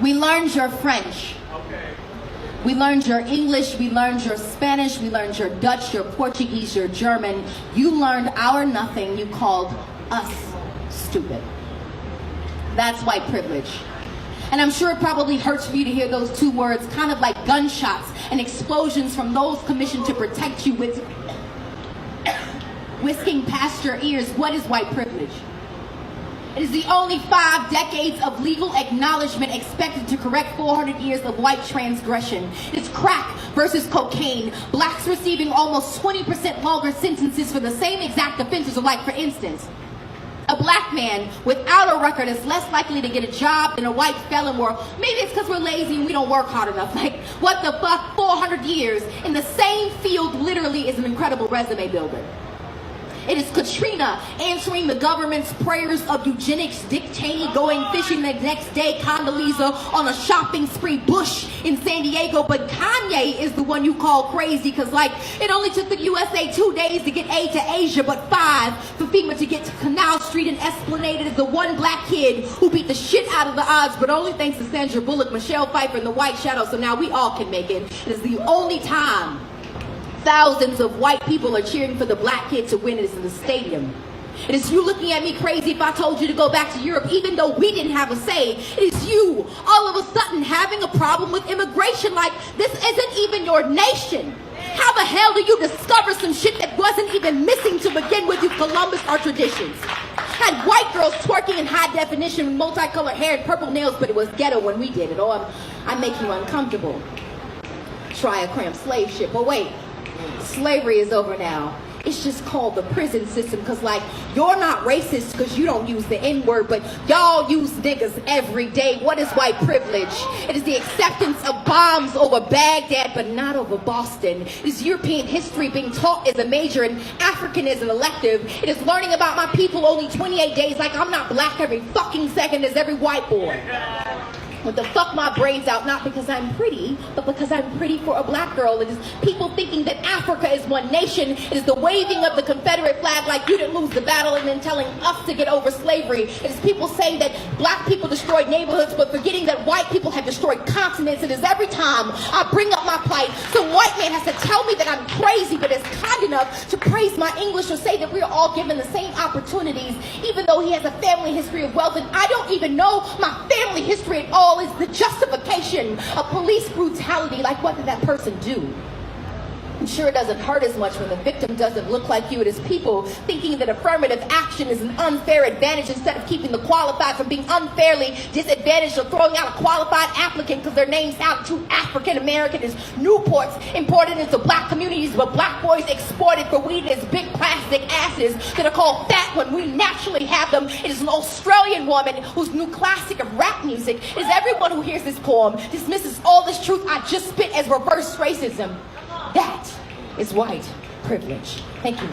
We learned your French. We learned your English, we learned your Spanish, we learned your Dutch, your Portuguese, your German. You learned our nothing, you called us stupid. That's white privilege. And I'm sure it probably hurts for you to hear those two words, kind of like gunshots and explosions from those commissioned to protect you with whisking past your ears. What is white privilege? It is the only 5 decades of legal acknowledgement expected to correct 400 years of white transgression. It's crack versus cocaine. Blacks receiving almost 20% longer sentences for the same exact offenses. Like, for instance, a black man without a record is less likely to get a job than a white felon, or maybe it's because we're lazy and we don't work hard enough. Like, what the fuck? 400 years in the same field literally is an incredible resume builder. It is Katrina answering the government's prayers of eugenics, Dick Cheney going fishing the next day, Condoleezza on a shopping spree, Bush in San Diego, but Kanye is the one you call crazy because, like, it only took the USA 2 days to get aid to Asia, but 5 for FEMA to get to Canal Street and Esplanade. It is the one black kid who beat the shit out of the odds, but only thanks to Sandra Bullock, Michelle Pfeiffer, and the White Shadow, so now we all can make it. It is the only time thousands of white people are cheering for the black kid to win is in the stadium. It is you looking at me crazy if I told you to go back to Europe, even though we didn't have a say. It is you all of a sudden having a problem with immigration, like this isn't even your nation. How the hell do you discover some shit that wasn't even missing to begin with, you Columbus, our traditions? Had white girls twerking in high definition with multicolored hair and purple nails, but it was ghetto when we did it. Oh, I'm making you uncomfortable. Try a cramped slave ship. But wait. Slavery is over now. It's just called the prison system because, like, you're not racist because you don't use the N-word, but y'all use niggas every day. What is white privilege? It is the acceptance of bombs over Baghdad but not over Boston. It is European history being taught as a major and African as an elective. It is learning about my people only 28 days like I'm not black every fucking second as every white boy. With the fuck my braids out, not because I'm pretty, but because I'm pretty for a black girl. It is people thinking that Africa is one nation. It is the waving of the Confederate flag like you didn't lose the battle and then telling us to get over slavery. It is people saying that black people destroyed neighborhoods but forgetting that white people have destroyed continents. It is every time I bring up my plight, some white man has to tell me that I'm crazy but is kind enough to praise my English or say that we are all given the same opportunities, even though he has a family history of wealth and I don't even know my family history at all. Is the justification of police brutality. Like, what did that person do? I'm sure it doesn't hurt as much when the victim doesn't look like you. It is people thinking that affirmative action is an unfair advantage instead of keeping the qualified from being unfairly disadvantaged or throwing out a qualified applicant because their names sound too African American. As Newports imported into black communities, but black boys exported for weed as big plastic asses that are called fat when we naturally have them. It is an Australian woman whose new classic of rap music is everyone who hears this poem dismisses all this truth I just spit as reverse racism. That is white privilege. Thank you.